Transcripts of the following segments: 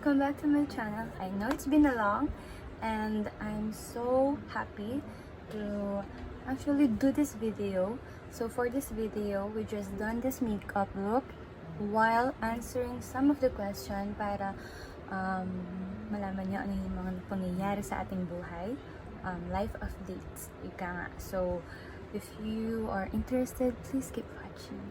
welcome back to my channel. I know it's been a long and I'm so happy to actually do this video. So for this video, we just done this makeup look while answering some of the question para malaman nyo ano yung mga pangyayari sa ating buhay. Life updates, ika nga. So if you are interested, please keep watching.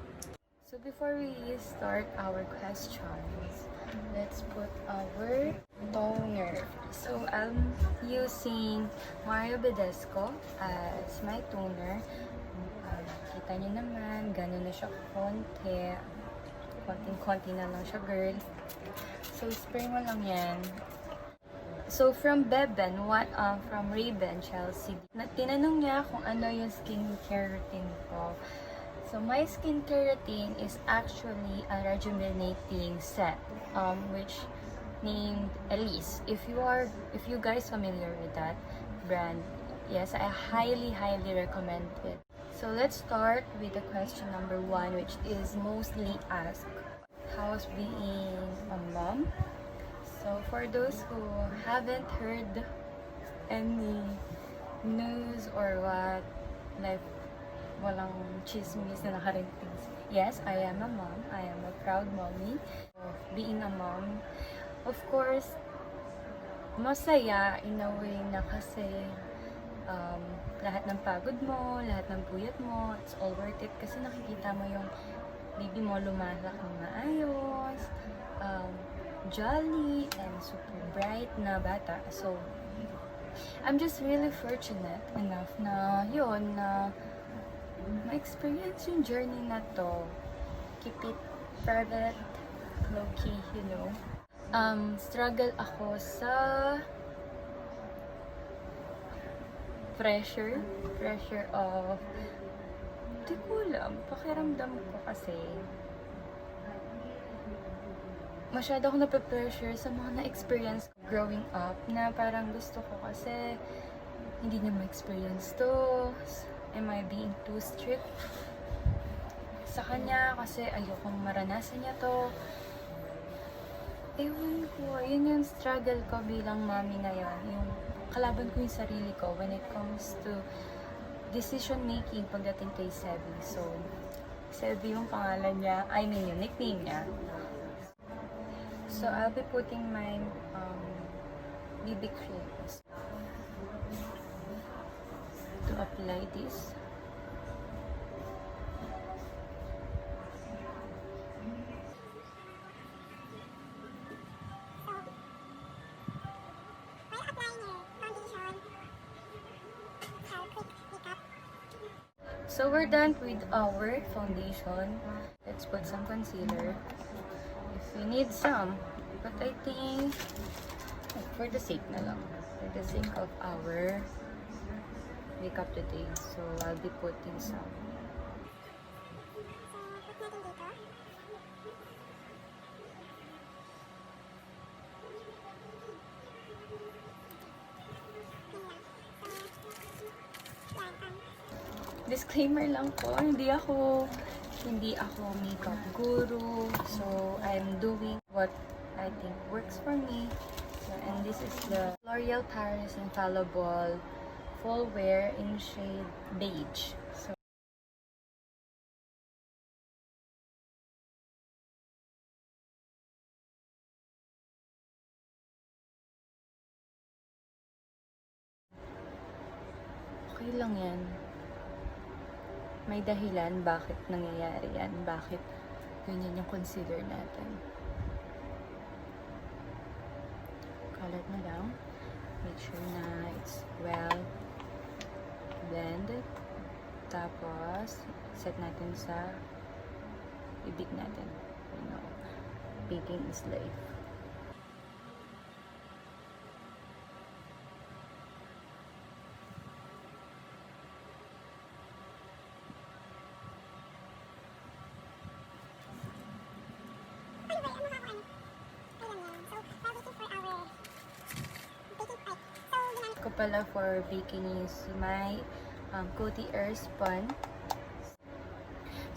So before we start our questions, let's put our toner. So I'm using Mario Badescu as my toner. Kita nyo naman, gano'n na siya konti. Konting-konti na lang siya, girl. So spray mo lang yan. So from Beben, from Ray-Ban Chelsea, tinanong niya kung ano yung skincare routine ko. So my skincare routine is actually a rejuvenating set, which named Elise. If you guys familiar with that brand, yes, I highly recommend it. So let's start with the question number 1, which is mostly asked: how's being a mom? So for those who haven't heard any news or what, like walang chismis na nakarating. Yes, I am a mom. I am a proud mommy. So, being a mom, of course, masaya in a way na kasi lahat ng pagod mo, lahat ng puyat mo, it's all worth it kasi nakikita mo yung baby mo lumalaki ng maayos, jolly, and super bright na bata. So, I'm just really fortunate enough na yun, na ma-experience yung journey na to. Keep it private, low-key, you know. Struggle ako sa pressure of, di ko alam, pakiramdam ko kasi masyado ako nape-pressure sa mga na-experience growing up na parang gusto ko kasi hindi niya ma-experience to. Am I being too strict sa kanya kasi ayokong maranasan niya to? Ewan ko, yun yung struggle ko bilang mami ngayon. Yung kalaban ko yung sarili ko when it comes to decision making pagdating kay Sebi. So, Sebi yung pangalan niya, I mean yung nickname niya. So, I'll be putting my BB cream to apply this. So we're done with our foundation. Let's put some concealer if we need some, but I think for the sake na lang, for the sake of our makeup today, so I'll be putting some. Disclaimer lang po, hindi ako makeup guru, so I'm doing what I think works for me. So, and this is the L'Oreal Paris Infallible Full Wear in shade beige. So okay lang yan. May dahilan bakit nangyayari yan, bakit ganyan yung consider natin. Color na lang. Make sure na it's well blended. Tapos, set natin sa bibig natin. You know, baking is life. Ko pala for baking is my Coty Air Spun.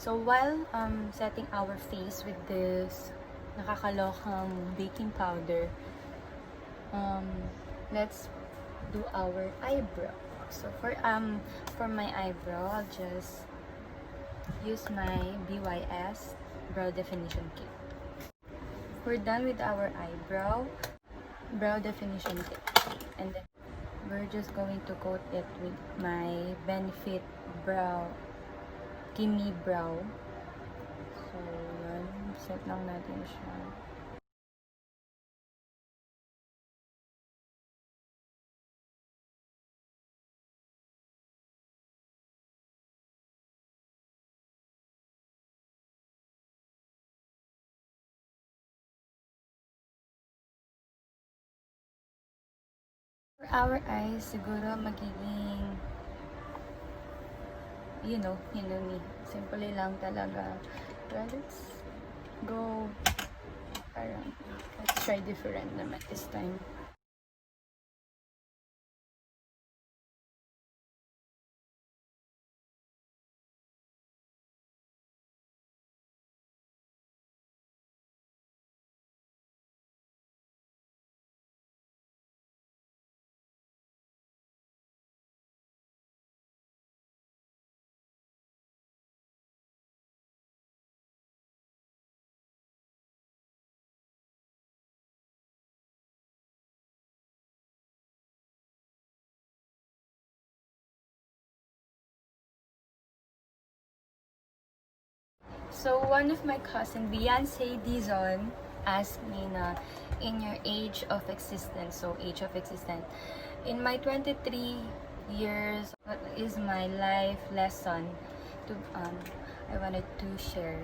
So while setting our face with this nakakalokang baking powder. Let's do our eyebrow. So for my eyebrow, I'll just use my BYS Brow Definition Kit. We're done with our eyebrow brow definition kit, and then we're just going to coat it with my Benefit Brow Gimme Brow. So yun, set lang natin siya. For our eyes, siguro magiging, you know me. Simple lang talaga. Well, let's go. Let's try different naman this time. So one of my cousin, Beyonce Dizon, asked me na, in your age of existence, so age of existence, in my 23 years, what is my life lesson to I wanted to share.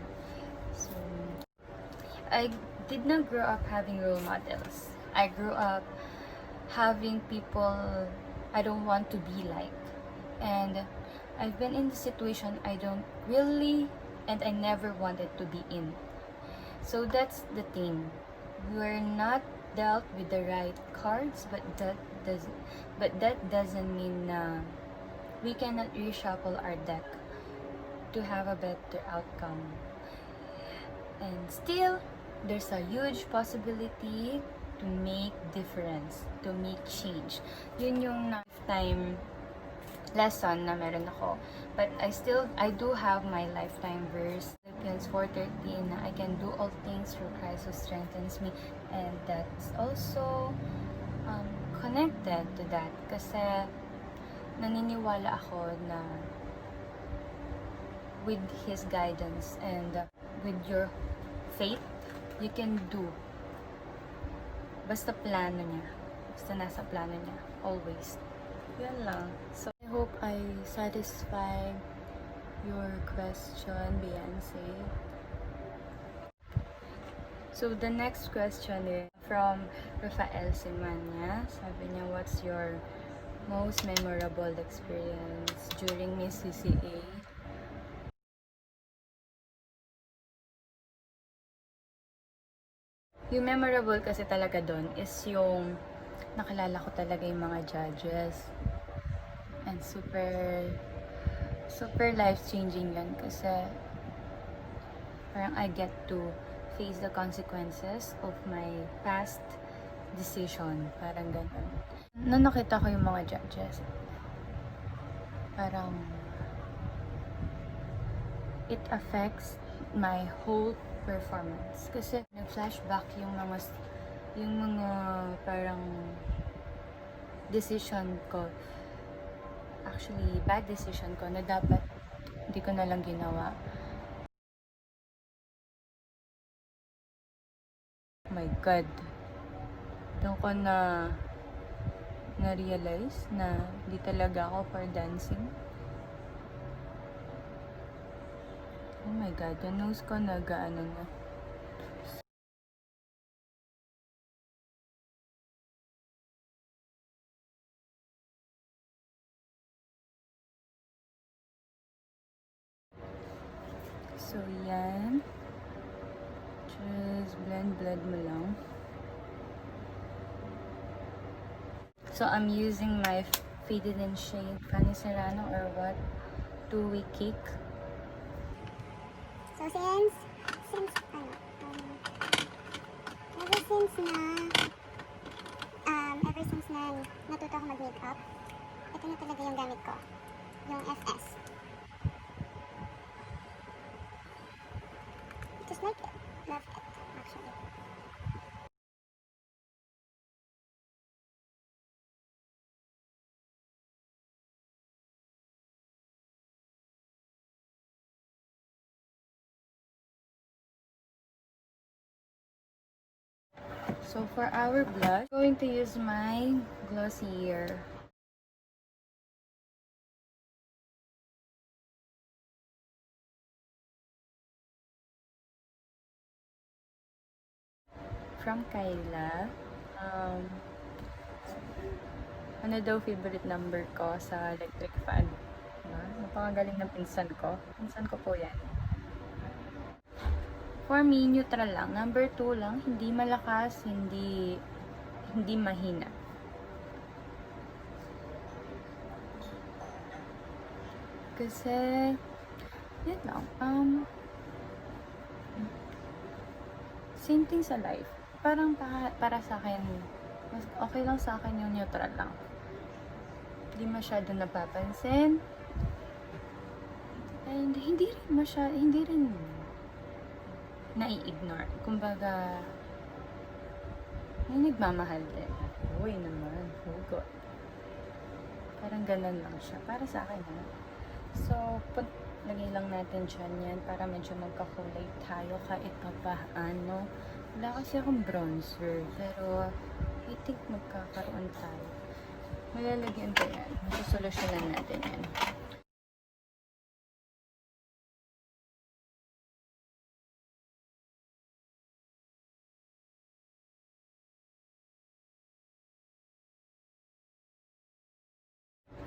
So I did not grow up having role models. I grew up having people I don't want to be like, and I've been in the situation I don't really and I never wanted to be in. So that's the thing. We're not dealt with the right cards, but that doesn't mean we cannot reshuffle our deck to have a better outcome. And still, there's a huge possibility to make difference, to make change. Yun yung lifetime lesson na meron ako. But I do have my lifetime verse, Philippians 4:13, na I can do all things through Christ who strengthens me. And that's also connected to that. Kasi naniniwala ako na with His guidance and with your faith, you can do. Basta plano niya. Basta nasa plano niya. Always. Yan lang. So, I hope I satisfied your question, Beyonce. So, the next question is from Rafael Simanya. Sabi niya, what's your most memorable experience during Miss CCA? Yung memorable kasi talaga doon is yung nakilala ko talaga yung mga judges. And super life-changing yun kasi parang I get to face the consequences of my past decision. Parang ganun. Nung nakita ko yung mga judges, parang it affects my whole performance. Kasi nag-flashback yung mga parang decision ko. Actually, bad decision ko na dapat hindi ko na lang ginawa. Oh my God. Doon ko na-realize na hindi talaga ako for dancing. Oh my God, yung nose ko nag-ano na. So, yan. Just blend mo lang. So, I'm using my Faded and Shade Fanny Serrano or what? 2-week cake. So, since Ever since na natuto ako mag-makeup, ito na talaga yung gamit ko. Yung FS. Just like it. Love it, actually. So for our blush, I'm going to use my Glossier. From Kyla. Ano daw favorite number ko sa electric fan? Napakagaling ng pinsan ko. Pinsan ko po yan. For me, neutral lang. Number 2 lang. Hindi malakas, hindi mahina. Kasi, yun lang. Same thing sa life. Parang para sa akin, mas okay lang sa akin yung neutral lang. Hindi masyado napapansin. And hindi rin nai-ignore. Kumbaga, may nagmamahal din. Uy naman, hugot. Parang ganun lang siya. Para sa akin, ha? So, lagay lang natin dyan yan para medyo magkakulay tayo kahit pa paano. Wala kasi akong bronzer, pero I think magkakaroon tayo. Malalagyan ko yan. Masosolusyonan natin yan.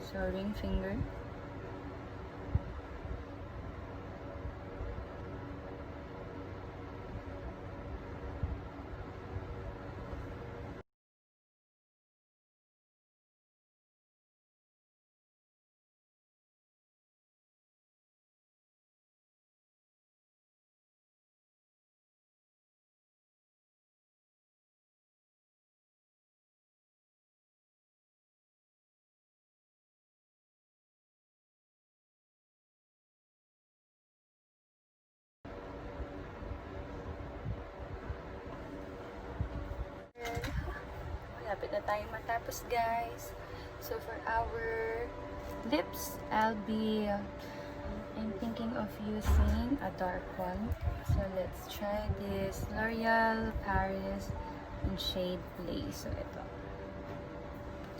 So, ring finger. Malapit na tayo matapos, guys. So for our lips, I'm thinking of using a dark one. So let's try this L'Oreal Paris in shade Play. So ito.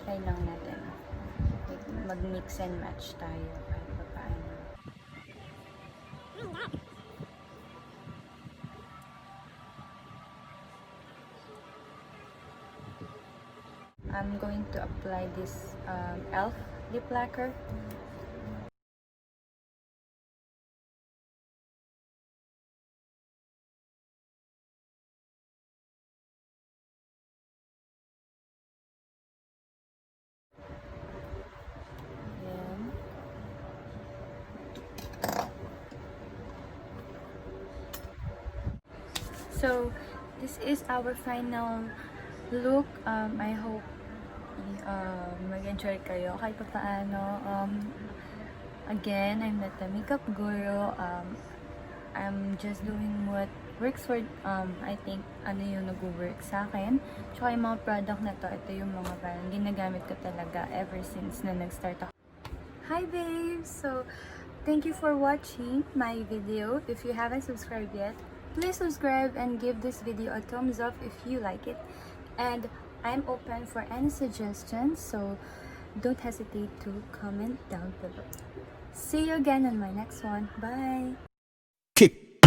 Try lang natin. Mag-mix and match tayo kahit pa paano. I'm going to apply this e.l.f. lip lacquer. Ayan. So, this is our final look. I hope mag-enjoy kayo kahit pa paano. Again, I'm not a makeup guru. I'm just doing what works for, I think, ano yung nag-work sa akin. Tsaka yung mga product na to, ito yung mga parang ginagamit ko talaga ever since na nag-start ako. Hi babes! So, thank you for watching my video. If you haven't subscribed yet, please subscribe and give this video a thumbs up if you like it. And I'm open for any suggestions, so don't hesitate to comment down below. See you again on my next one. Bye! Kick.